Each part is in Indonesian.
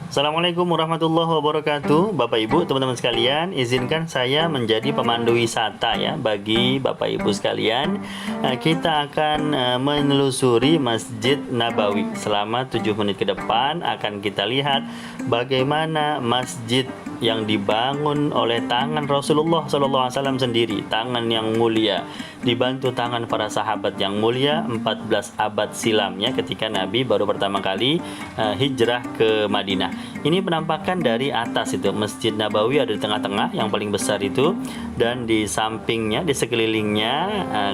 Assalamualaikum warahmatullahi wabarakatuh. Bapak Ibu, teman-teman sekalian, izinkan saya menjadi pemandu wisata ya bagi Bapak Ibu sekalian. Kita akan menelusuri Masjid Nabawi. Selama 7 menit ke depan akan kita lihat bagaimana masjid yang dibangun oleh tangan Rasulullah SAW sendiri, tangan yang mulia, dibantu tangan para sahabat yang mulia 14 abad silamnya ketika Nabi baru pertama kali hijrah ke Madinah. Ini penampakan dari atas itu. Masjid Nabawi ada di tengah-tengah yang paling besar itu, dan di sampingnya, di sekelilingnya,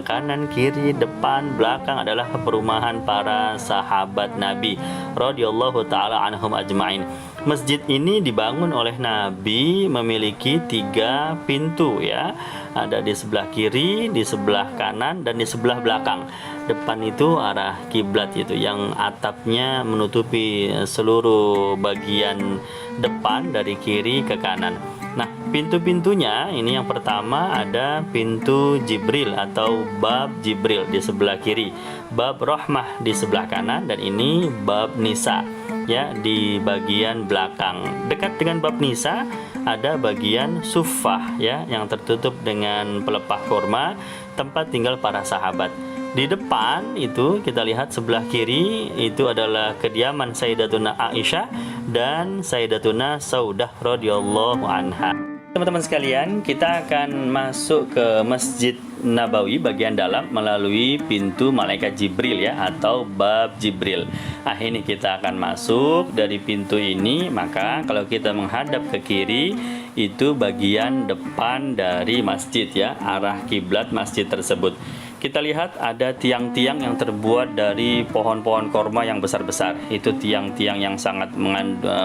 kanan, kiri, depan, belakang adalah perumahan para sahabat Nabi radhiyallahu taala anhum ajmain. Masjid ini dibangun oleh Nabi memiliki 3 pintu ya. Ada di sebelah kiri, di sebelah kanan, dan di sebelah belakang. Depan itu arah kiblat itu, yang atapnya menutupi seluruh bagian depan dari kiri ke kanan. Nah, pintu-pintunya ini yang pertama ada pintu Jibril atau bab Jibril di sebelah kiri, bab Rahmah di sebelah kanan, dan ini bab Nisa ya di bagian belakang. Dekat dengan bab Nisa ada bagian Suffah ya yang tertutup dengan pelepah kurma, tempat tinggal para sahabat. Di depan itu kita lihat sebelah kiri itu adalah kediaman Sayyidatuna Aisyah dan Sayyidatuna Saudah radhiyallahu anha. Teman-teman sekalian, kita akan masuk ke Masjid Nabawi bagian dalam melalui pintu malaikat Jibril ya, atau bab Jibril. Ini kita akan masuk dari pintu ini. Maka kalau kita menghadap ke kiri, itu bagian depan dari masjid ya, arah kiblat masjid tersebut. Kita lihat ada tiang-tiang yang terbuat dari pohon-pohon korma yang besar-besar. Itu tiang-tiang yang sangat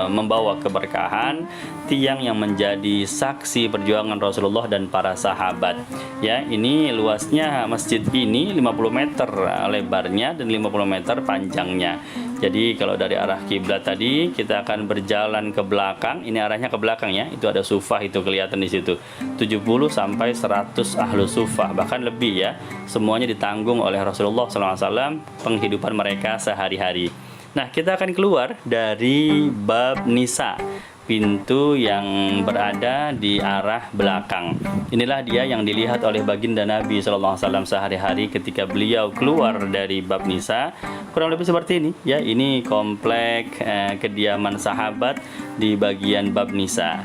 membawa keberkahan, tiang yang menjadi saksi perjuangan Rasulullah dan para sahabat. Ya, ini luasnya masjid ini 50 meter lebarnya dan 50 meter panjangnya. Jadi kalau dari arah kiblat tadi kita akan berjalan ke belakang, ini arahnya ke belakang ya. Itu ada sufah itu kelihatan di situ. 70 sampai 100 ahlu sufah, bahkan lebih ya. Semuanya ditanggung oleh Rasulullah SAW penghidupan mereka sehari-hari. Nah, kita akan keluar dari bab Nisa, pintu yang berada di arah belakang. Inilah dia yang dilihat oleh baginda Nabi SAW sehari-hari ketika beliau keluar dari bab Nisa. Kurang lebih seperti ini ya. Ini komplek kediaman sahabat di bagian bab Nisa.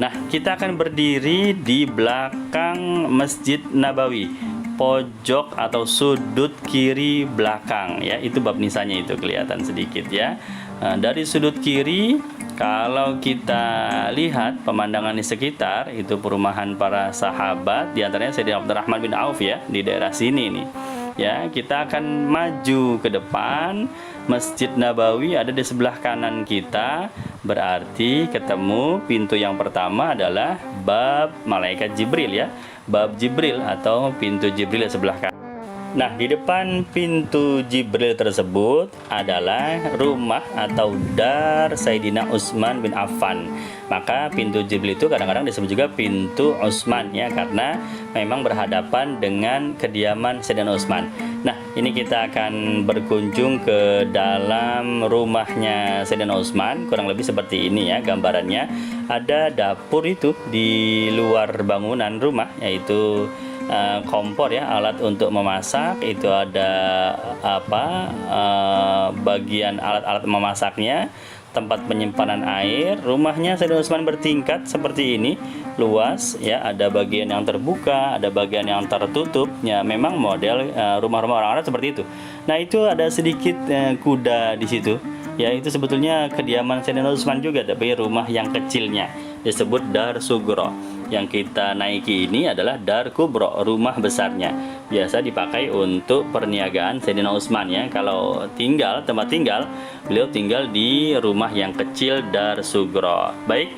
Nah, kita akan berdiri di belakang Masjid Nabawi, pojok atau sudut kiri belakang ya. Itu bab Nisanya itu kelihatan sedikit ya. Dari sudut kiri, kalau kita lihat pemandangan di sekitar, itu perumahan para sahabat, di antaranya Sayyidina Abdurrahman bin Auf ya, di daerah sini nih. Ya, kita akan maju ke depan. Masjid Nabawi ada di sebelah kanan kita, berarti ketemu pintu yang pertama adalah bab malaikat Jibril ya, bab Jibril atau pintu Jibril di sebelah kanan. Nah, di depan pintu Jibril tersebut adalah rumah atau dar Sayyidina Utsman bin Affan. Maka pintu Jibril itu kadang-kadang disebut juga pintu Utsman ya, karena memang berhadapan dengan kediaman Sayyidina Utsman. Nah, ini kita akan berkunjung ke dalam rumahnya Sayyidina Utsman. Kurang lebih seperti ini ya gambarannya. Ada dapur itu di luar bangunan rumah, yaitu kompor ya, alat untuk memasak. Itu ada bagian alat-alat memasaknya, tempat penyimpanan air. Rumahnya Sayyidina Utsman bertingkat seperti ini, luas ya, ada bagian yang terbuka, ada bagian yang tertutup ya. Memang model rumah-rumah orang Arab seperti itu. Nah, itu ada sedikit kuda di situ ya. Itu sebetulnya kediaman Sayyidina Utsman juga, tapi rumah yang kecilnya disebut Dar Sugro. Yang kita naiki ini adalah Dar Kubro, rumah besarnya. Biasa dipakai untuk perniagaan Sayyidina Utsman ya. Kalau tinggal, tempat tinggal, beliau tinggal di rumah yang kecil Dar Sugro. Baik,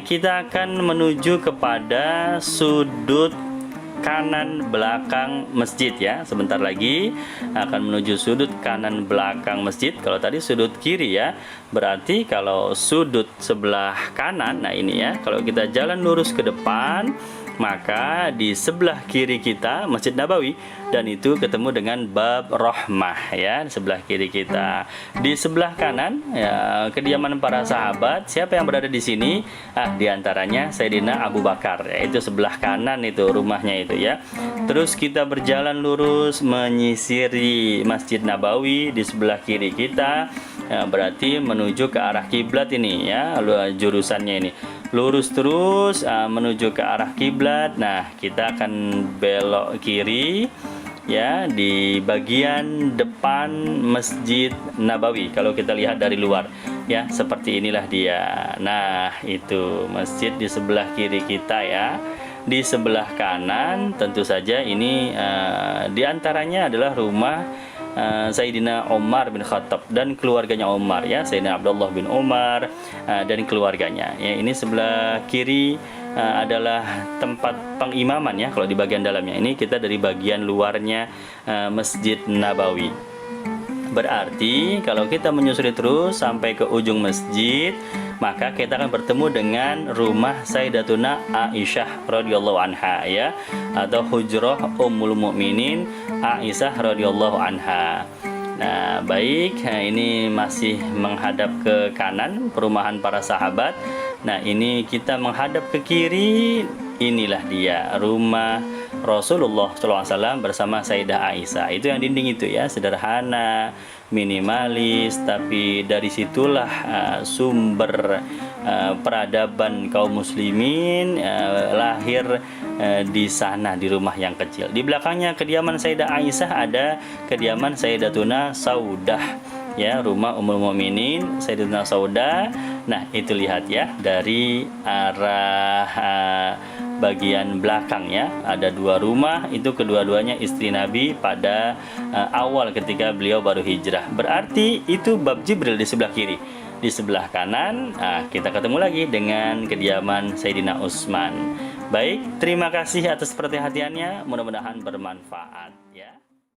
kita akan menuju kepada sudut kanan belakang masjid ya. Sebentar lagi akan menuju sudut kanan belakang masjid. Kalau tadi sudut kiri ya, berarti kalau sudut sebelah kanan, nah ini ya, kalau kita jalan lurus ke depan maka di sebelah kiri kita Masjid Nabawi, dan itu ketemu dengan bab rahmah ya, di sebelah kiri kita. Di sebelah kanan ya, kediaman para sahabat. Siapa yang berada di sini? Di antaranya Sayyidina Abu Bakar, yaitu sebelah kanan itu rumahnya itu ya. Terus kita berjalan lurus menyisiri Masjid Nabawi di sebelah kiri kita. Ya, berarti menuju ke arah kiblat ini ya, jurusannya ini. Lurus terus menuju ke arah kiblat. Nah, kita akan belok kiri ya di bagian depan Masjid Nabawi. Kalau kita lihat dari luar ya, seperti inilah dia. Nah, itu masjid di sebelah kiri kita ya. Di sebelah kanan tentu saja ini diantaranya adalah rumah Sayyidina Umar bin Khattab dan keluarganya Umar ya, Sayyidina Abdullah bin Umar dan keluarganya ya. Ini sebelah kiri adalah tempat pengimaman ya, kalau di bagian dalamnya. Ini kita dari bagian luarnya Masjid Nabawi. Berarti kalau kita menyusuri terus sampai ke ujung masjid, maka kita akan bertemu dengan rumah Sayyidatuna Aisyah radhiyallahu anha ya, atau hujrah Ummul Mukminin Aisyah radhiyallahu anha. Nah, baik, ini masih menghadap ke kanan perumahan para sahabat. Nah, ini kita menghadap ke kiri. Inilah dia rumah Rasulullah SAW bersama Sayyidah Aisyah. Itu yang dinding itu ya, sederhana, minimalis, tapi dari situlah sumber peradaban kaum muslimin lahir di sana, di rumah yang kecil. Di belakangnya kediaman Sayyidah Aisyah ada kediaman Sayyidatuna Saudah ya, rumah Ummul Mukminin Sayyidatuna Saudah. Nah, itu lihat ya, dari arah bagian belakang ya, ada dua rumah, itu kedua-duanya istri Nabi pada awal ketika beliau baru hijrah. Berarti itu bab Jibril di sebelah kiri. Di sebelah kanan kita ketemu lagi dengan kediaman Sayyidina Utsman. Baik, terima kasih atas perhatiannya, mudah-mudahan bermanfaat ya.